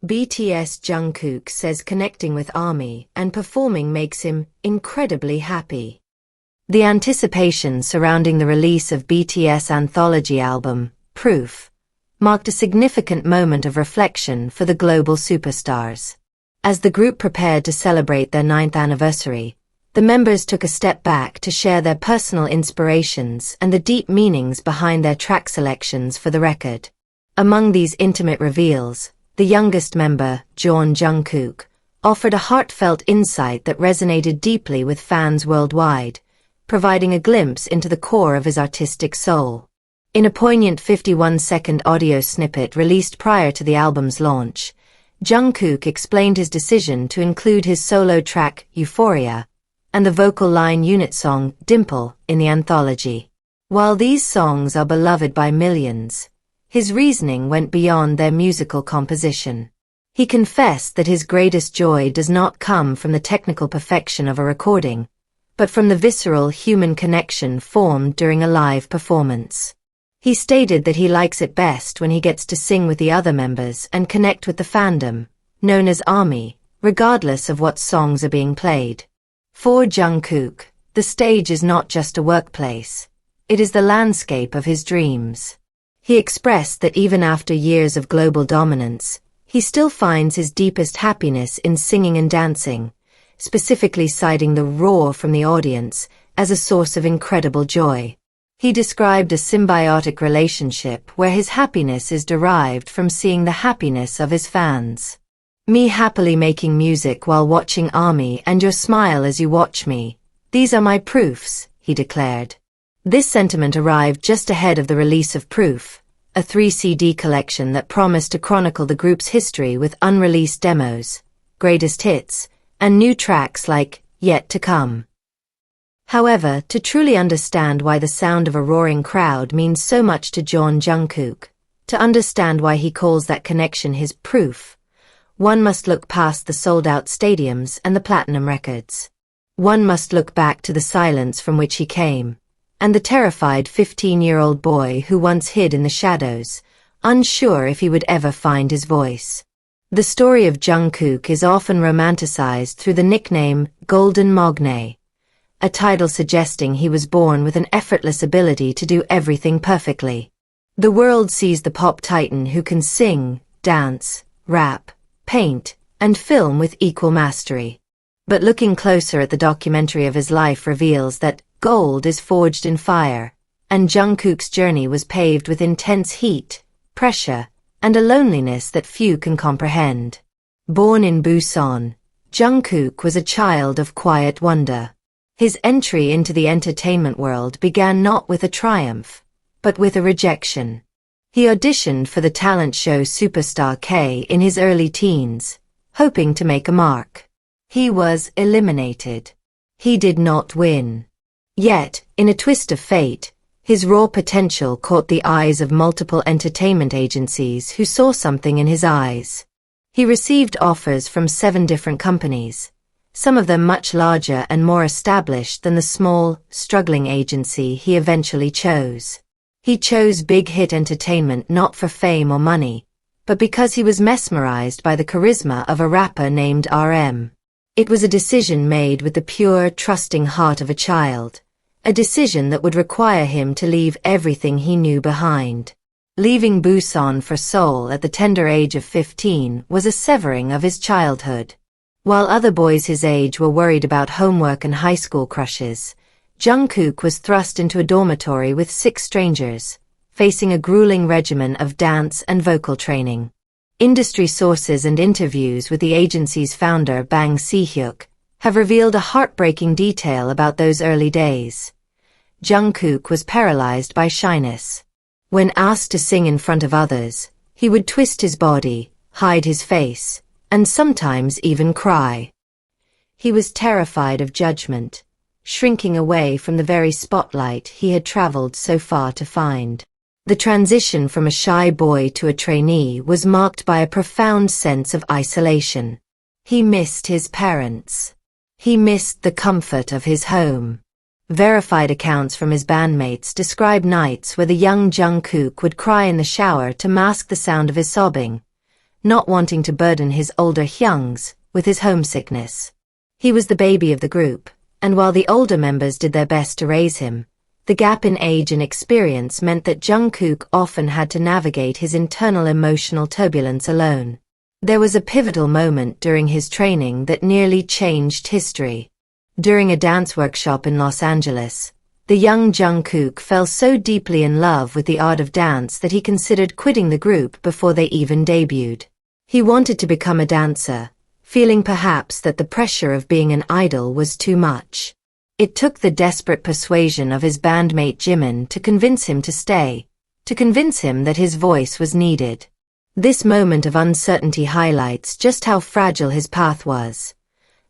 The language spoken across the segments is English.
BTS Jungkook says connecting with ARMY and performing makes him incredibly happy. The anticipation surrounding the release of BTS anthology album, Proof, marked a significant moment of reflection for the global superstars. As the group prepared to celebrate their 9th anniversary, the members took a step back to share their personal inspirations and the deep meanings behind their track selections for the record. Among these intimate reveals, the youngest member, Jeon Jungkook, offered a heartfelt insight that resonated deeply with fans worldwide, providing a glimpse into the core of his artistic soul. In a poignant 51-second audio snippet released prior to the album's launch, Jungkook explained his decision to include his solo track, Euphoria, and the vocal line unit song, Dimple, in the anthology. While these songs are beloved by millions, his reasoning went beyond their musical composition. He confessed that his greatest joy does not come from the technical perfection of a recording, but from the visceral human connection formed during a live performance. He stated that he likes it best when he gets to sing with the other members and connect with the fandom, known as ARMY, regardless of what songs are being played. For Jungkook, the stage is not just a workplace, it is the landscape of his dreams. He expressed that even after years of global dominance, he still finds his deepest happiness in singing and dancing, specifically citing the roar from the audience as a source of incredible joy. He described a symbiotic relationship where his happiness is derived from seeing the happiness of his fans. Me happily making music while watching ARMY and your smile as you watch me. These are my proofs, he declared. This sentiment arrived just ahead of the release of Proof, a 3-CD collection that promised to chronicle the group's history with unreleased demos, greatest hits, and new tracks like Yet to Come. However, to truly understand why the sound of a roaring crowd means so much to Jeon Jungkook, to understand why he calls that connection his proof, one must look past the sold-out stadiums and the platinum records. One must look back to the silence from which he came, and the terrified 15-year-old boy who once hid in the shadows, unsure if he would ever find his voice. The story of Jungkook is often romanticized through the nickname Golden Mogne, a title suggesting he was born with an effortless ability to do everything perfectly. The world sees the pop titan who can sing, dance, rap, paint, and film with equal mastery. But looking closer at the documentary of his life reveals that gold is forged in fire, and Jungkook's journey was paved with intense heat, pressure, and a loneliness that few can comprehend. Born in Busan, Jungkook was a child of quiet wonder. His entry into the entertainment world began not with a triumph, but with a rejection. He auditioned for the talent show Superstar K in his early teens, hoping to make a mark. He was eliminated. He did not win. Yet, in a twist of fate, his raw potential caught the eyes of multiple entertainment agencies who saw something in his eyes. He received offers from 7 different companies, some of them much larger and more established than the small, struggling agency he eventually chose. He chose Big Hit Entertainment not for fame or money, but because he was mesmerized by the charisma of a rapper named RM. It was a decision made with the pure, trusting heart of a child, a decision that would require him to leave everything he knew behind. Leaving Busan for Seoul at the tender age of 15 was a severing of his childhood. While other boys his age were worried about homework and high school crushes, Jungkook was thrust into a dormitory with 6 strangers, facing a grueling regimen of dance and vocal training. Industry sources and interviews with the agency's founder Bang Si-hyuk have revealed a heartbreaking detail about those early days. Jungkook was paralyzed by shyness. When asked to sing in front of others, he would twist his body, hide his face, and sometimes even cry. He was terrified of judgment, shrinking away from the very spotlight he had traveled so far to find. The transition from a shy boy to a trainee was marked by a profound sense of isolation. He missed his parents. He missed the comfort of his home. Verified accounts from his bandmates describe nights where the young Jungkook would cry in the shower to mask the sound of his sobbing, not wanting to burden his older Hyungs with his homesickness. He was the baby of the group, and while the older members did their best to raise him, the gap in age and experience meant that Jungkook often had to navigate his internal emotional turbulence alone. There was a pivotal moment during his training that nearly changed history. During a dance workshop in Los Angeles, the young Jungkook fell so deeply in love with the art of dance that he considered quitting the group before they even debuted. He wanted to become a dancer, feeling perhaps that the pressure of being an idol was too much. It took the desperate persuasion of his bandmate Jimin to convince him to stay, to convince him that his voice was needed. This moment of uncertainty highlights just how fragile his path was.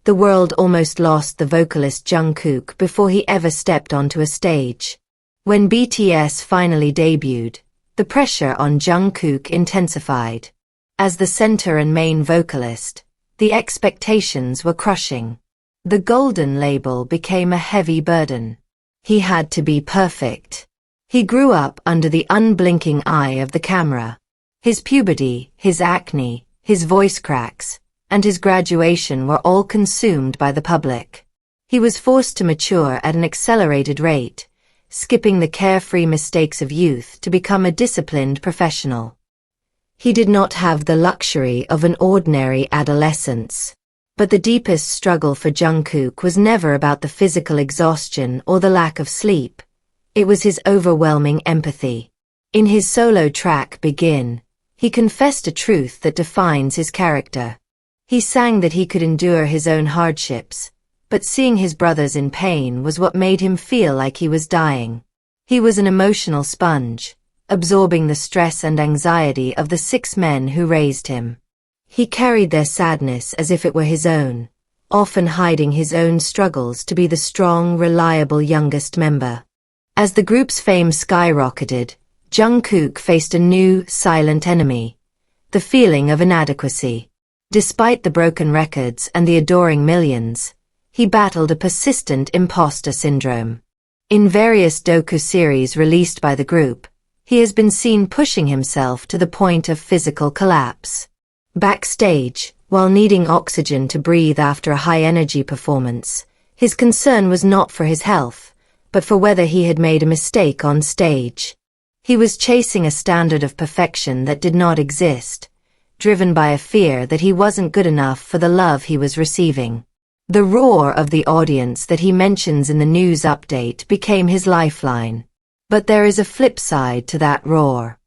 The world almost lost the vocalist Jungkook before he ever stepped onto a stage. When BTS finally debuted, the pressure on Jungkook intensified. As the center and main vocalist, the expectations were crushing. The golden label became a heavy burden. He had to be perfect. He grew up under the unblinking eye of the camera. His puberty, his acne, his voice cracks, and his graduation were all consumed by the public. He was forced to mature at an accelerated rate, skipping the carefree mistakes of youth to become a disciplined professional. He did not have the luxury of an ordinary adolescence. But the deepest struggle for Jungkook was never about the physical exhaustion or the lack of sleep. It was his overwhelming empathy. In his solo track Begin, he confessed a truth that defines his character. He sang that he could endure his own hardships, but seeing his brothers in pain was what made him feel like he was dying. He was an emotional sponge, absorbing the stress and anxiety of the 6 men who raised him. He carried their sadness as if it were his own, often hiding his own struggles to be the strong, reliable youngest member. As the group's fame skyrocketed, Jungkook faced a new, silent enemy, the feeling of inadequacy. Despite the broken records and the adoring millions, he battled a persistent imposter syndrome. In various docu-series released by the group, he has been seen pushing himself to the point of physical collapse. Backstage, while needing oxygen to breathe after a high-energy performance, his concern was not for his health, but for whether he had made a mistake on stage. He was chasing a standard of perfection that did not exist, driven by a fear that he wasn't good enough for the love he was receiving. The roar of the audience that he mentions in the news update became his lifeline. But there is a flip side to that roar.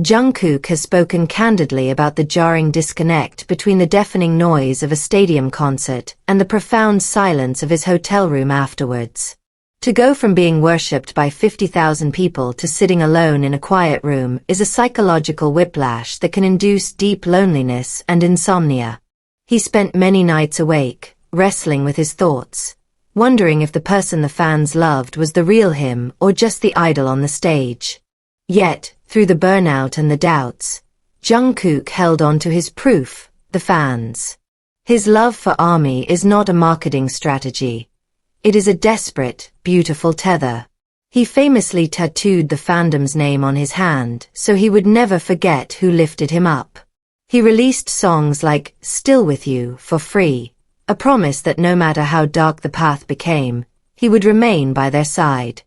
Jungkook has spoken candidly about the jarring disconnect between the deafening noise of a stadium concert and the profound silence of his hotel room afterwards. To go from being worshipped by 50,000 people to sitting alone in a quiet room is a psychological whiplash that can induce deep loneliness and insomnia. He spent many nights awake, wrestling with his thoughts, wondering if the person the fans loved was the real him or just the idol on the stage. Yet, through the burnout and the doubts, Jungkook held on to his proof, the fans. His love for ARMY is not a marketing strategy. It is a desperate, beautiful tether. He famously tattooed the fandom's name on his hand so he would never forget who lifted him up. He released songs like Still With You for free, a promise that no matter how dark the path became, he would remain by their side.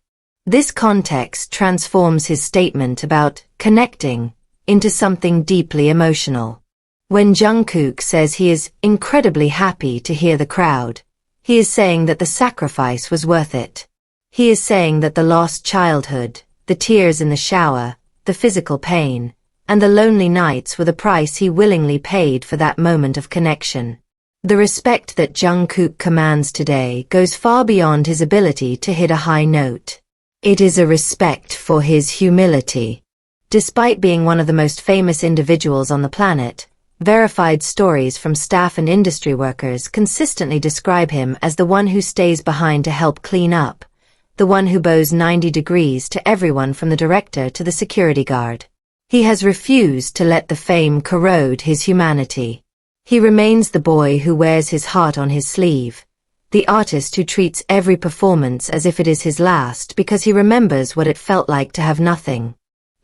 This context transforms his statement about connecting into something deeply emotional. When Jungkook says he is incredibly happy to hear the crowd, he is saying that the sacrifice was worth it. He is saying that the lost childhood, the tears in the shower, the physical pain, and the lonely nights were the price he willingly paid for that moment of connection. The respect that Jungkook commands today goes far beyond his ability to hit a high note. It is a respect for his humility. Despite being one of the most famous individuals on the planet, verified stories from staff and industry workers consistently describe him as the one who stays behind to help clean up, the one who bows 90 degrees to everyone from the director to the security guard. He has refused to let the fame corrode his humanity. He remains the boy who wears his heart on his sleeve, the artist who treats every performance as if it is his last because he remembers what it felt like to have nothing.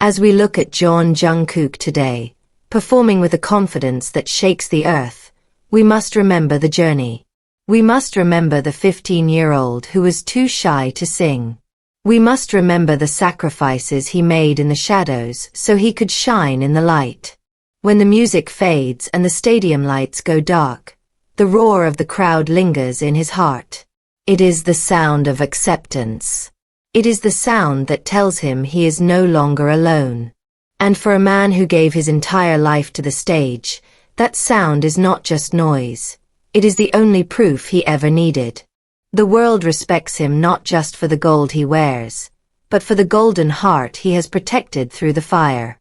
As we look at Jeon Jungkook today, performing with a confidence that shakes the earth, we must remember the journey. We must remember the 15-year-old who was too shy to sing. We must remember the sacrifices he made in the shadows so he could shine in the light. When the music fades and the stadium lights go dark, the roar of the crowd lingers in his heart. It is the sound of acceptance. It is the sound that tells him he is no longer alone. And for a man who gave his entire life to the stage, that sound is not just noise. It is the only proof he ever needed. The world respects him not just for the gold he wears, but for the golden heart he has protected through the fire.